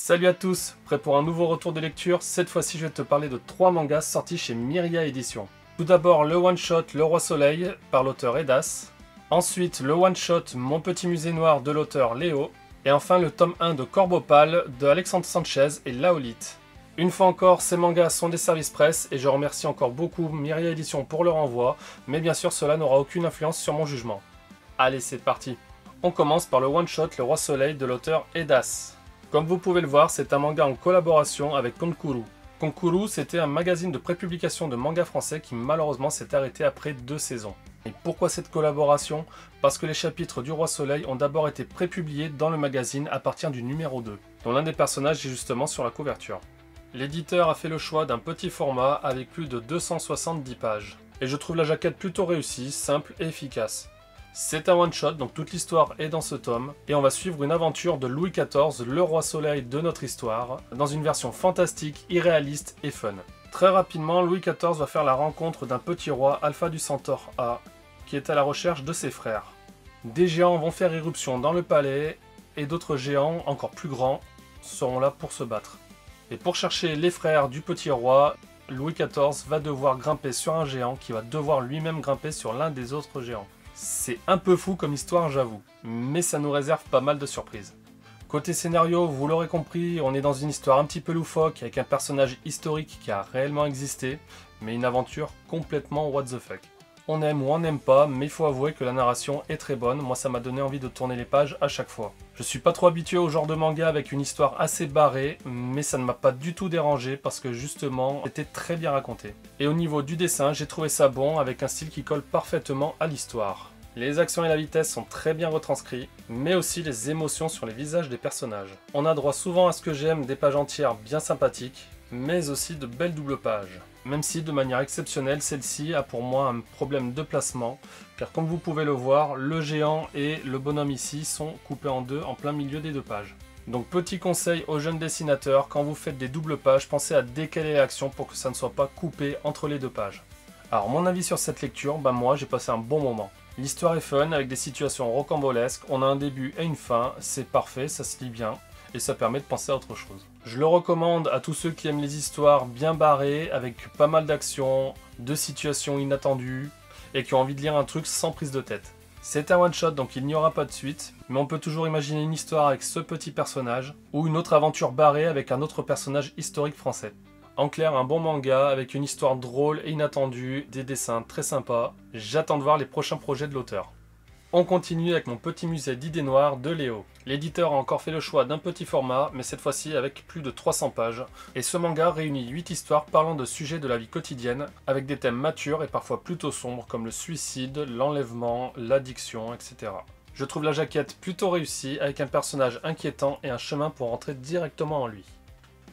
Salut à tous, prêt pour un nouveau retour de lecture. Cette fois-ci je vais te parler de 3 mangas sortis chez Myria Éditions. Tout d'abord le one-shot Le Roi Soleil par l'auteur Edas. Ensuite le one-shot Mon Petit Musée Noir de l'auteur Léo. Et enfin le tome 1 de Corbeau-Pâle de Alexandre Sanchez et Laolite. Une fois encore, ces mangas sont des services presse et je remercie encore beaucoup Myria Éditions pour leur envoi, mais bien sûr cela n'aura aucune influence sur mon jugement. Allez, c'est parti. On commence par le one-shot Le Roi Soleil de l'auteur Edas. Comme vous pouvez le voir, c'est un manga en collaboration avec Konkuru. Konkuru, c'était un magazine de prépublication de manga français qui malheureusement s'est arrêté après 2 saisons. Et pourquoi cette collaboration? Parce que les chapitres du Roi Soleil ont d'abord été prépubliés dans le magazine à partir du numéro 2, dont l'un des personnages est justement sur la couverture. L'éditeur a fait le choix d'un petit format avec plus de 270 pages. Et je trouve la jaquette plutôt réussie, simple et efficace. C'est un one-shot, donc toute l'histoire est dans ce tome, et on va suivre une aventure de Louis XIV, le roi soleil de notre histoire, dans une version fantastique, irréaliste et fun. Très rapidement, Louis XIV va faire la rencontre d'un petit roi, Alpha du Centaure A, qui est à la recherche de ses frères. Des géants vont faire irruption dans le palais, et d'autres géants, encore plus grands, seront là pour se battre. Et pour chercher les frères du petit roi, Louis XIV va devoir grimper sur un géant qui va devoir lui-même grimper sur l'un des autres géants. C'est un peu fou comme histoire, j'avoue, mais ça nous réserve pas mal de surprises. Côté scénario, vous l'aurez compris, on est dans une histoire un petit peu loufoque avec un personnage historique qui a réellement existé, mais une aventure complètement what the fuck. On aime ou on n'aime pas, mais il faut avouer que la narration est très bonne, moi ça m'a donné envie de tourner les pages à chaque fois. Je suis pas trop habitué au genre de manga avec une histoire assez barrée, mais ça ne m'a pas du tout dérangé parce que justement, c'était très bien raconté. Et au niveau du dessin, j'ai trouvé ça bon avec un style qui colle parfaitement à l'histoire. Les actions et la vitesse sont très bien retranscrits, mais aussi les émotions sur les visages des personnages. On a droit souvent à ce que j'aime, des pages entières bien sympathiques, mais aussi de belles doubles pages. Même si de manière exceptionnelle, celle-ci a pour moi un problème de placement, car comme vous pouvez le voir, le géant et le bonhomme ici sont coupés en deux en plein milieu des 2 pages. Donc petit conseil aux jeunes dessinateurs, quand vous faites des doubles pages, pensez à décaler l'action pour que ça ne soit pas coupé entre les 2 pages. Alors mon avis sur cette lecture, moi j'ai passé un bon moment. L'histoire est fun avec des situations rocambolesques, on a un début et une fin, c'est parfait, ça se lit bien. Et ça permet de penser à autre chose. Je le recommande à tous ceux qui aiment les histoires bien barrées, avec pas mal d'actions, de situations inattendues, et qui ont envie de lire un truc sans prise de tête. C'est un one-shot donc il n'y aura pas de suite, mais on peut toujours imaginer une histoire avec ce petit personnage, ou une autre aventure barrée avec un autre personnage historique français. En clair, un bon manga avec une histoire drôle et inattendue, des dessins très sympas. J'attends de voir les prochains projets de l'auteur. On continue avec Mon Petit Musée d'idées noires de Léo. L'éditeur a encore fait le choix d'un petit format, mais cette fois-ci avec plus de 300 pages. Et ce manga réunit 8 histoires parlant de sujets de la vie quotidienne, avec des thèmes matures et parfois plutôt sombres comme le suicide, l'enlèvement, l'addiction, etc. Je trouve la jaquette plutôt réussie, avec un personnage inquiétant et un chemin pour rentrer directement en lui.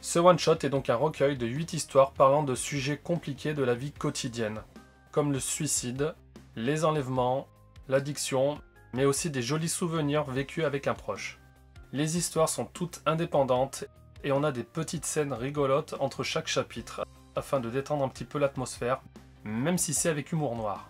Ce one-shot est donc un recueil de 8 histoires parlant de sujets compliqués de la vie quotidienne, comme le suicide, les enlèvements, l'addiction, mais aussi des jolis souvenirs vécus avec un proche. Les histoires sont toutes indépendantes et on a des petites scènes rigolotes entre chaque chapitre afin de détendre un petit peu l'atmosphère, même si c'est avec humour noir.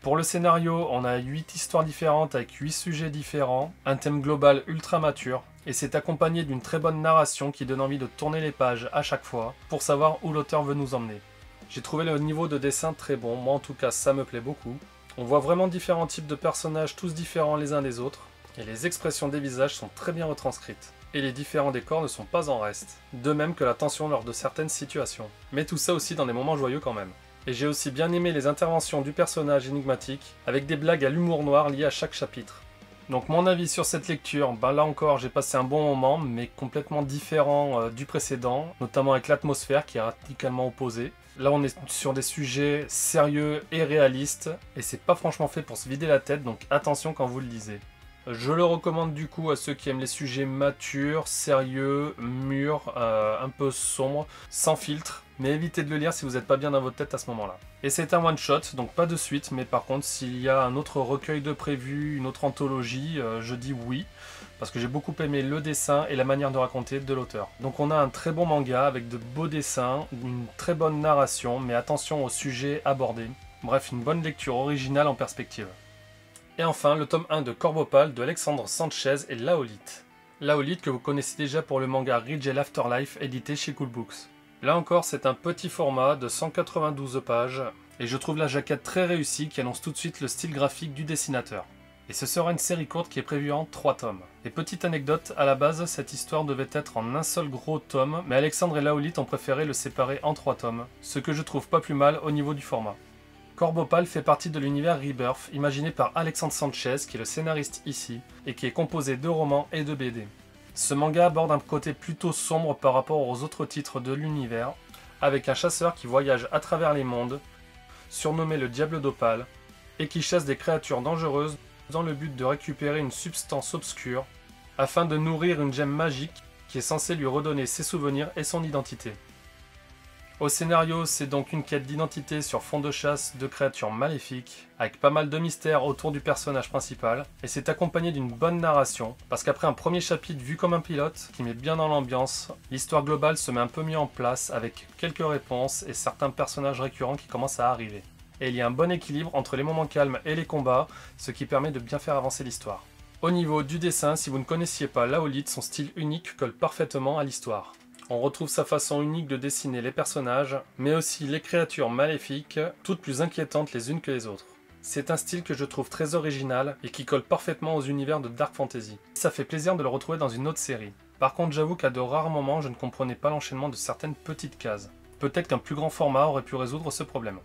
Pour le scénario, on a 8 histoires différentes avec 8 sujets différents, un thème global ultra mature, et c'est accompagné d'une très bonne narration qui donne envie de tourner les pages à chaque fois pour savoir où l'auteur veut nous emmener. J'ai trouvé le niveau de dessin très bon, moi en tout cas ça me plaît beaucoup. On voit vraiment différents types de personnages, tous différents les uns des autres, et les expressions des visages sont très bien retranscrites. Et les différents décors ne sont pas en reste, de même que la tension lors de certaines situations. Mais tout ça aussi dans des moments joyeux quand même. Et j'ai aussi bien aimé les interventions du personnage énigmatique, avec des blagues à l'humour noir liées à chaque chapitre. Donc mon avis sur cette lecture, là encore j'ai passé un bon moment, mais complètement différent du précédent, notamment avec l'atmosphère qui est radicalement opposée. Là on est sur des sujets sérieux et réalistes, et c'est pas franchement fait pour se vider la tête, donc attention quand vous le lisez. Je le recommande du coup à ceux qui aiment les sujets matures, sérieux, mûrs, un peu sombres, sans filtre, mais évitez de le lire si vous n'êtes pas bien dans votre tête à ce moment-là. Et c'est un one-shot, donc pas de suite, mais par contre s'il y a un autre recueil de prévu, une autre anthologie, je dis oui, parce que j'ai beaucoup aimé le dessin et la manière de raconter de l'auteur. Donc on a un très bon manga avec de beaux dessins, une très bonne narration, mais attention aux sujets abordés. Bref, une bonne lecture originale en perspective. Et enfin, le tome 1 de Corbeau-Pâle de Alexandre Sanchez et Laolite. Laolite que vous connaissez déjà pour le manga Ridgel Afterlife édité chez Cool Books. Là encore, c'est un petit format de 192 pages et je trouve la jaquette très réussie qui annonce tout de suite le style graphique du dessinateur. Et ce sera une série courte qui est prévue en 3 tomes. Et petite anecdote, à la base, cette histoire devait être en un seul gros tome, mais Alexandre et Laolite ont préféré le séparer en 3 tomes, ce que je trouve pas plus mal au niveau du format. Corbopal fait partie de l'univers Rebirth, imaginé par Alexandre Sanchez, qui est le scénariste ici, et qui est composé de romans et de BD. Ce manga aborde un côté plutôt sombre par rapport aux autres titres de l'univers, avec un chasseur qui voyage à travers les mondes, surnommé le Diable d'Opale, et qui chasse des créatures dangereuses dans le but de récupérer une substance obscure, afin de nourrir une gemme magique qui est censée lui redonner ses souvenirs et son identité. Au scénario, c'est donc une quête d'identité sur fond de chasse de créatures maléfiques, avec pas mal de mystères autour du personnage principal, et c'est accompagné d'une bonne narration, parce qu'après un premier chapitre vu comme un pilote, qui met bien dans l'ambiance, l'histoire globale se met un peu mieux en place, avec quelques réponses et certains personnages récurrents qui commencent à arriver. Et il y a un bon équilibre entre les moments calmes et les combats, ce qui permet de bien faire avancer l'histoire. Au niveau du dessin, si vous ne connaissiez pas Laolite, son style unique colle parfaitement à l'histoire. On retrouve sa façon unique de dessiner les personnages, mais aussi les créatures maléfiques, toutes plus inquiétantes les unes que les autres. C'est un style que je trouve très original et qui colle parfaitement aux univers de Dark Fantasy. Ça fait plaisir de le retrouver dans une autre série. Par contre, j'avoue qu'à de rares moments, je ne comprenais pas l'enchaînement de certaines petites cases. Peut-être qu'un plus grand format aurait pu résoudre ce problème.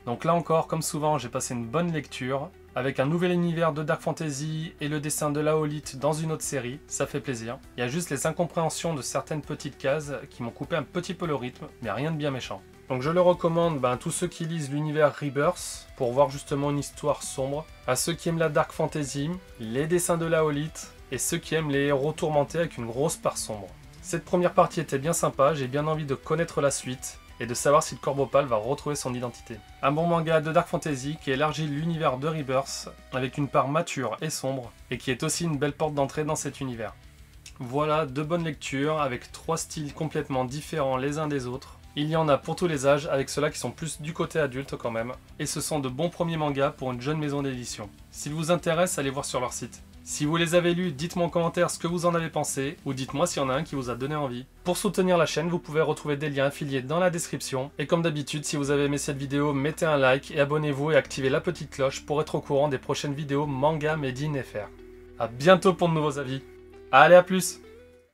Donc là encore, comme souvent, j'ai passé une bonne lecture, avec un nouvel univers de Dark Fantasy et le dessin de Laolite dans une autre série, ça fait plaisir. Il y a juste les incompréhensions de certaines petites cases qui m'ont coupé un petit peu le rythme, mais rien de bien méchant. Donc je le recommande à tous ceux qui lisent l'univers Rebirth, pour voir justement une histoire sombre, à ceux qui aiment la Dark Fantasy, les dessins de Laolite, et ceux qui aiment les héros tourmentés avec une grosse part sombre. Cette première partie était bien sympa, j'ai bien envie de connaître la suite, et de savoir si le Corbopal va retrouver son identité. Un bon manga de Dark Fantasy qui élargit l'univers de Rebirth avec une part mature et sombre et qui est aussi une belle porte d'entrée dans cet univers. Voilà, 2 bonnes lectures avec 3 styles complètement différents les uns des autres. Il y en a pour tous les âges avec ceux-là qui sont plus du côté adulte quand même. Et ce sont de bons premiers mangas pour une jeune maison d'édition. S'ils vous intéressent, allez voir sur leur site. Si vous les avez lus, dites-moi en commentaire ce que vous en avez pensé, ou dites-moi s'il y en a un qui vous a donné envie. Pour soutenir la chaîne, vous pouvez retrouver des liens affiliés dans la description. Et comme d'habitude, si vous avez aimé cette vidéo, mettez un like et abonnez-vous et activez la petite cloche pour être au courant des prochaines vidéos manga made in FR. A bientôt pour de nouveaux avis. Allez, à plus!